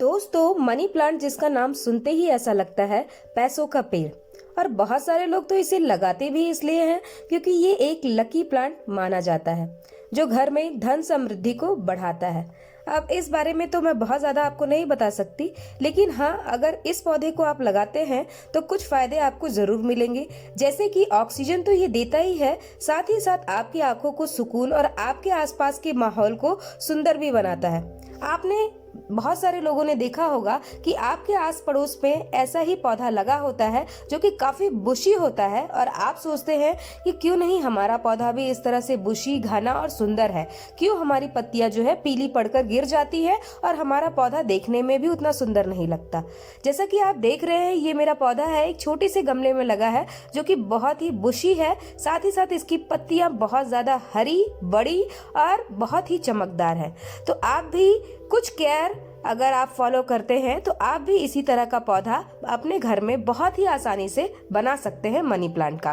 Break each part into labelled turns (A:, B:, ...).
A: दोस्तों, money plant जिसका नाम सुनते ही ऐसा लगता है पैसों का पेड़। और बहुत सारे लोग तो इसे लगाते भी इसलिए हैं क्योंकि ये एक लकी प्लांट माना जाता है जो घर में धन समृद्धि को बढ़ाता है। अब इस बारे में तो मैं बहुत ज्यादा आपको नहीं बता सकती, लेकिन हाँ, अगर इस पौधे को आप लगाते हैं तो कुछ फायदे आपको जरूर मिलेंगे। जैसे कि ऑक्सीजन तो ये देता ही है, साथ ही साथ आपकी आंखों को सुकून और आपके आसपास के माहौल को सुंदर भी बनाता है। आपने बहुत सारे लोगों ने देखा होगा कि आपके आस पड़ोस में ऐसा ही पौधा लगा होता है जो कि काफी बुशी होता है, और आप सोचते हैं कि क्यों नहीं हमारा पौधा भी इस तरह से बुशी, घना और सुंदर है, क्यों हमारी पत्तियां जो है पीली पड़कर गिर जाती है और हमारा पौधा देखने में भी उतना सुंदर नहीं लगता। जैसा कि आप देख रहे हैं, ये मेरा पौधा है, एक छोटे से गमले में लगा है जो कि बहुत ही बुशी है। साथ ही साथ इसकी पत्तियां बहुत ज्यादा हरी, बड़ी और बहुत ही चमकदार है। तो आप भी कुछ केयर अगर आप फॉलो करते हैं तो आप भी इसी तरह का पौधा अपने घर में बहुत ही आसानी से बना सकते हैं मनी प्लांट का।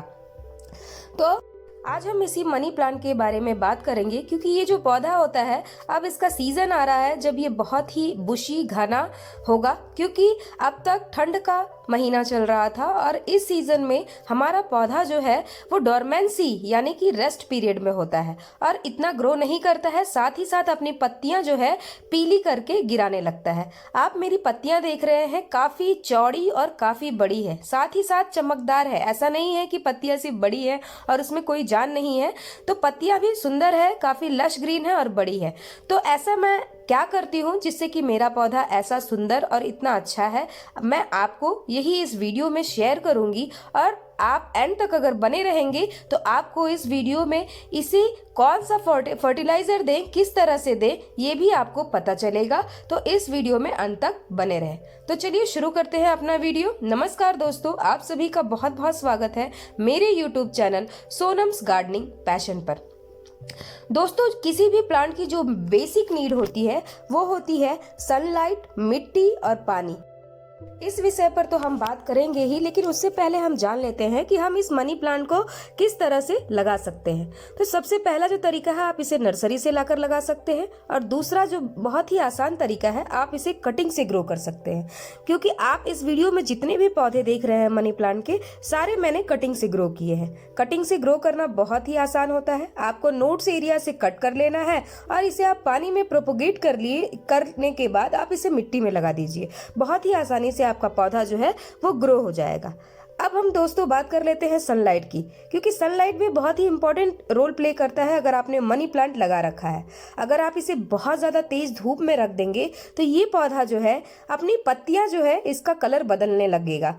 A: तो आज हम इसी मनी प्लांट के बारे में बात करेंगे क्योंकि ये जो पौधा होता है, अब इसका सीजन आ रहा है जब ये बहुत ही बुशी, घना होगा, क्योंकि अब तक ठंड का महीना चल रहा था और इस सीजन में हमारा पौधा जो है वो डोरमेंसी यानी कि रेस्ट पीरियड में होता है और इतना ग्रो नहीं करता है। साथ ही साथ अपनी पत्तियां जो है पीली करके गिराने लगता है। आप मेरी पत्तियां देख रहे हैं, काफी चौड़ी और काफी बड़ी है, साथ ही साथ चमकदार है। ऐसा नहीं है कि पत्तियां सिर्फ बड़ी है और उसमें कोई जान नहीं है, तो पत्तियां भी सुंदर है, काफी लश ग्रीन है और बड़ी है। तो ऐसा मैं क्या करती हूँ जिससे कि मेरा पौधा ऐसा सुंदर और इतना अच्छा है, मैं आपको यही इस वीडियो में शेयर करूंगी। और आप एंड तक अगर बने रहेंगे तो आपको इस वीडियो में इसे कौन सा फर्टिलाइजर दें, किस तरह से दें, ये भी आपको पता चलेगा। तो इस वीडियो में अंत तक बने रहें। तो चलिए शुरू करते हैं अपना वीडियो। नमस्कार दोस्तों, आप सभी का बहुत बहुत स्वागत है मेरे YouTube channel Sonam's gardening passion पर। दोस्तों, किसी भी प्लांट की जो बेसिक नीड होती है वो होती है सनलाइट, मिट्टी और पानी। इस विषय पर तो हम बात करेंगे ही, लेकिन उससे पहले हम जान लेते हैं कि हम इस मनी प्लांट को किस तरह से लगा सकते हैं। तो सबसे पहला जो तरीका है, आप इसे नर्सरी से लाकर लगा सकते हैं, और दूसरा जो बहुत ही आसान तरीका है, आप इसे कटिंग से ग्रो कर सकते हैं। क्योंकि आप इस वीडियो में जितने भी पौधे देख रहे हैं मनी प्लांट के, सारे मैंने कटिंग से ग्रो किए हैं। कटिंग से ग्रो करना बहुत ही आसान होता है। आपको नोड्स एरिया से कट कर लेना है और इसे आप पानी में प्रोपोगेट करने के बाद आप इसे मिट्टी में लगा दीजिए। बहुत ही आसानी से आपका पौधा जो है वो ग्रो हो जाएगा। अब हम दोस्तों बात कर लेते हैं सनलाइट की, क्योंकि सनलाइट भी बहुत ही इंपॉर्टेंट रोल प्ले करता है। अगर आपने मनी प्लांट लगा रखा है, अगर आप इसे बहुत ज्यादा तेज धूप में रख देंगे तो ये पौधा जो है, अपनी पत्तियां जो है इसका कलर बदलने लगेगा,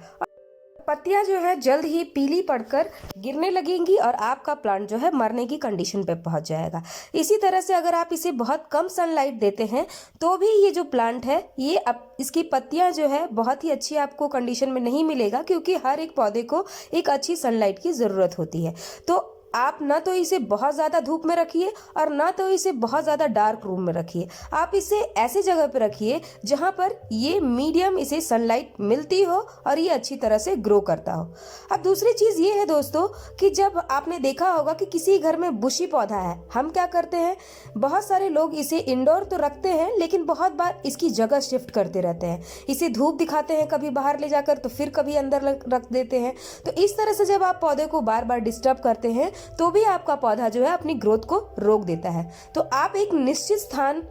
A: पत्तियां जो है जल्द ही पीली पड़कर गिरने लगेंगी और आपका प्लांट जो है मरने की कंडीशन पे पहुंच जाएगा। इसी तरह से अगर आप इसे बहुत कम सनलाइट देते हैं तो भी ये जो प्लांट है, ये अब इसकी पत्तियां जो है बहुत ही अच्छी आपको कंडीशन में नहीं मिलेगा, क्योंकि हर एक पौधे को एक अच्छी सनलाइट की जरूरत होती है। तो आप ना तो इसे बहुत ज़्यादा धूप में रखिए और ना तो इसे बहुत ज़्यादा डार्क रूम में रखिए। आप इसे ऐसे जगह पे रखिए जहाँ पर ये मीडियम इसे सनलाइट मिलती हो और ये अच्छी तरह से ग्रो करता हो। अब दूसरी चीज़ ये है दोस्तों कि जब आपने देखा होगा कि किसी घर में बुशी पौधा है, हम क्या करते हैं, बहुत सारे लोग इसे इंडोर तो रखते हैं लेकिन बहुत बार इसकी जगह शिफ्ट करते रहते हैं। इसे धूप दिखाते हैं कभी बाहर ले जाकर, तो फिर कभी अंदर रख देते हैं। तो इस तरह से जब आप पौधे को बार बार डिस्टर्ब करते हैं तो भी आपका पौधा जो है अपनी ग्रोथ को रोक देता है। तो आप एक निश्चित स्थान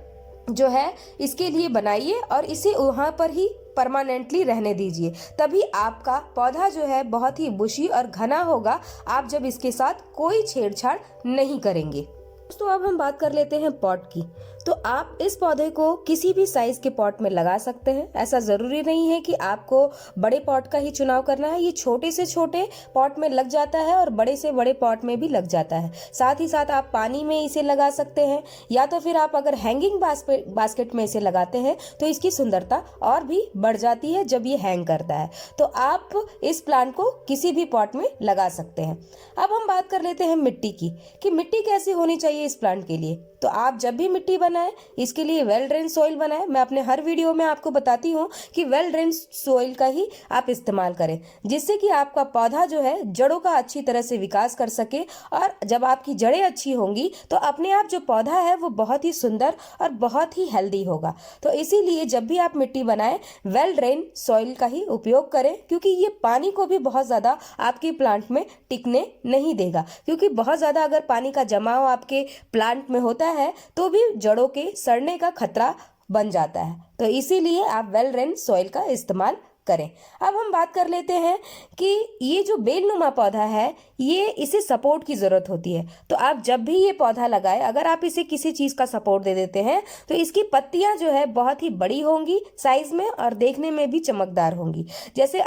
A: जो है इसके लिए बनाइए और इसे वहां पर ही परमानेंटली रहने दीजिए, तभी आपका पौधा जो है बहुत ही बुशी और घना होगा, आप जब इसके साथ कोई छेड़छाड़ नहीं करेंगे। दोस्तों, अब हम बात कर लेते हैं पॉट की। तो आप इस पौधे को किसी भी साइज के पॉट में लगा सकते हैं। ऐसा जरूरी नहीं है कि आपको बड़े पॉट का ही चुनाव करना है। ये छोटे से छोटे पॉट में लग जाता है और बड़े से बड़े पॉट में भी लग जाता है। साथ ही साथ आप पानी में इसे लगा सकते हैं, या तो फिर आप अगर हैंगिंग बास्केट में इसे लगाते हैं तो इसकी सुंदरता और भी बढ़ जाती है जब ये हैंग करता है। तो आप इस प्लांट को किसी भी पॉट में लगा सकते हैं। अब हम बात कर लेते हैं मिट्टी की, कि मिट्टी कैसी होनी चाहिए इस प्लांट के लिए। तो आप जब भी मिट्टी बनाएं इसके लिए वेल ड्रेन सॉइल बनाएं। मैं अपने हर वीडियो में आपको बताती हूँ कि वेल ड्रेन सॉइल का ही आप इस्तेमाल करें, जिससे कि आपका पौधा जो है जड़ों का अच्छी तरह से विकास कर सके। और जब आपकी जड़ें अच्छी होंगी तो अपने आप जो पौधा है वो बहुत ही सुंदर और बहुत ही हेल्दी होगा। तो इसीलिए जब भी आप मिट्टी बनाएं वेल ड्रेन सॉइल का ही उपयोग करें, क्योंकि ये पानी को भी बहुत ज़्यादा आपकी प्लांट में टिकने नहीं देगा। क्योंकि बहुत ज़्यादा अगर पानी का जमाव आपके प्लांट में होता है तो भी जड़ों के सड़ने का खतरा बन जाता है। तो इसीलिए आप वेल ड्रेन सॉइल का इस्तेमाल करें। अब हम बात कर लेते हैं कि ये जो बेलनुमा पौधा है ये इसे सपोर्ट की ज़रूरत होती है। तो आप जब भी ये पौधा लगाए, अगर आप इसे किसी चीज़ का सपोर्ट दे देते हैं तो इसकी पत्तियां जो है बहुत ही बड़ी होंगी साइज में और देखने में भी चमकदार होंगी। जैसे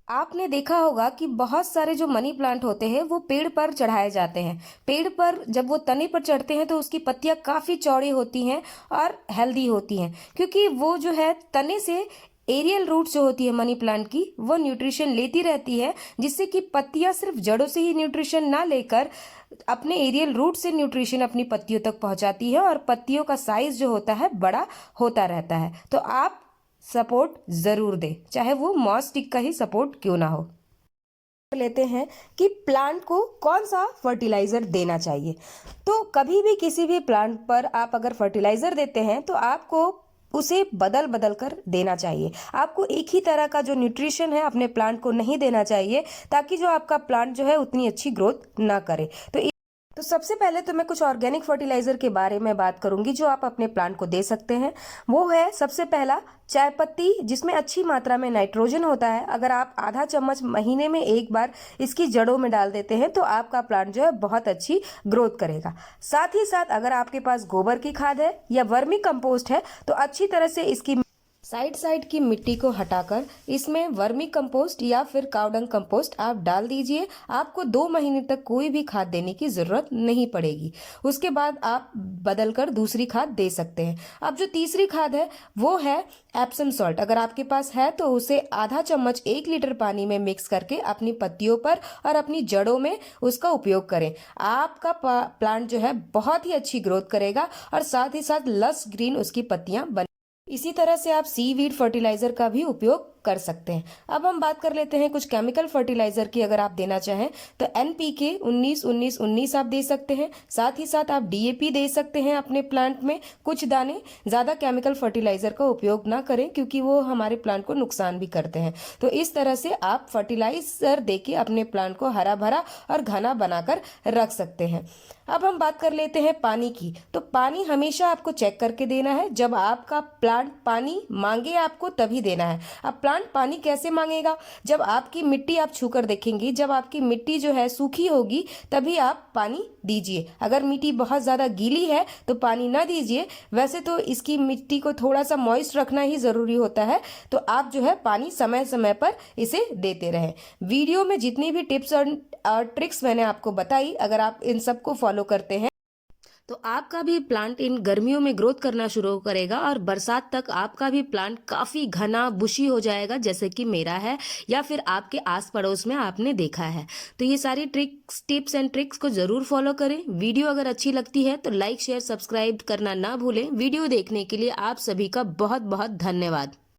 A: आपने देखा होगा कि बहुत सारे जो मनी प्लांट होते हैं वो पेड़ पर चढ़ाए जाते हैं। पेड़ पर जब वो तने पर चढ़ते हैं तो उसकी पत्तियां काफ़ी चौड़ी होती हैं और हेल्दी होती हैं, क्योंकि वो जो है तने से एरियल रूट जो होती है मनी प्लांट की वो न्यूट्रिशन लेती रहती है, जिससे कि पत्तियां सिर्फ जड़ों से ही न्यूट्रिशन ना लेकर अपने एरियल रूट से न्यूट्रिशन अपनी पत्तियों तक पहुंचाती है और पत्तियों का साइज जो होता है बड़ा होता रहता है। तो आप सपोर्ट जरूर दें, चाहे वो मॉस स्टिक का ही सपोर्ट क्यों ना हो। लेते हैं कि प्लांट को कौन सा फर्टिलाइजर देना चाहिए। तो कभी भी किसी भी प्लांट पर आप अगर फर्टिलाइजर देते हैं तो आपको उसे बदल बदल कर देना चाहिए। आपको एक ही तरह का जो न्यूट्रिशन है अपने प्लांट को नहीं देना चाहिए, ताकि जो आपका प्लांट जो है उतनी अच्छी ग्रोथ ना करे। तो सबसे पहले तो मैं कुछ ऑर्गेनिक फर्टिलाइजर के बारे में बात करूंगी जो आप अपने प्लांट को दे सकते हैं। वो है सबसे पहला चाय पत्ती, जिसमें अच्छी मात्रा में नाइट्रोजन होता है। अगर आप आधा चम्मच महीने में एक बार इसकी जड़ों में डाल देते हैं तो आपका प्लांट जो है बहुत अच्छी ग्रोथ करेगा। साथ ही साथ अगर आपके पास गोबर की खाद है या वर्मी कंपोस्ट है तो अच्छी तरह से इसकी साइड की मिट्टी को हटाकर इसमें वर्मी कंपोस्ट या फिर कावडंग कंपोस्ट आप डाल दीजिए। आपको 2 महीने तक कोई भी खाद देने की जरूरत नहीं पड़ेगी। उसके बाद आप बदलकर दूसरी खाद दे सकते हैं। अब जो तीसरी खाद है वो है एप्सम सॉल्ट। अगर आपके पास है तो उसे आधा चम्मच 1 लीटर पानी में मिक्स करके अपनी पत्तियों पर और अपनी जड़ों में उसका उपयोग करें। आपका प्लांट जो है बहुत ही अच्छी ग्रोथ करेगा और साथ ही साथ लस ग्रीन उसकी पत्तियां बन। इसी तरह से आप सीवीड फर्टिलाइजर का भी उपयोग कर सकते हैं। अब हम बात कर लेते हैं कुछ केमिकल फर्टिलाइजर की। अगर आप देना चाहें तो NPK 19-19-19 आप दे सकते हैं। साथ ही साथ आप DAP दे सकते हैं अपने प्लांट में कुछ दाने। ज़्यादा केमिकल फर्टिलाइजर का उपयोग ना करें, क्योंकि वो हमारे प्लांट को नुकसान भी करते हैं। तो इस तरह से आप फर्टिलाइजर देके अपने प्लांट को हरा भरा और घना बनाकर रख सकते हैं। अब हम बात कर लेते हैं पानी की। तो पानी हमेशा आपको चेक करके देना है। जब आपका प्लांट पानी मांगे आपको तभी देना है। अब प्लांट पानी कैसे मांगेगा? जब आपकी मिट्टी आप छूकर देखेंगे, जब आपकी मिट्टी जो है सूखी होगी तभी आप पानी दीजिए। अगर मिट्टी बहुत ज़्यादा गीली है तो पानी ना दीजिए। वैसे तो इसकी मिट्टी को थोड़ा सा मॉइस्ट रखना ही ज़रूरी होता है, तो आप जो है पानी समय समय पर इसे देते रहें। वीडियो में जितनी भी टिप्स और ट्रिक्स मैंने आपको बताई, अगर आप इन सबको फॉलो करते हैं तो आपका भी प्लांट इन गर्मियों में ग्रोथ करना शुरू करेगा और बरसात तक आपका भी प्लांट काफ़ी घना बुशी हो जाएगा, जैसे कि मेरा है या फिर आपके आस पड़ोस में आपने देखा है। तो ये सारी टिप्स एंड ट्रिक्स को ज़रूर फॉलो करें। वीडियो अगर अच्छी लगती है तो लाइक शेयर सब्सक्राइब करना ना भूलें। वीडियो देखने के लिए आप सभी का बहुत बहुत धन्यवाद।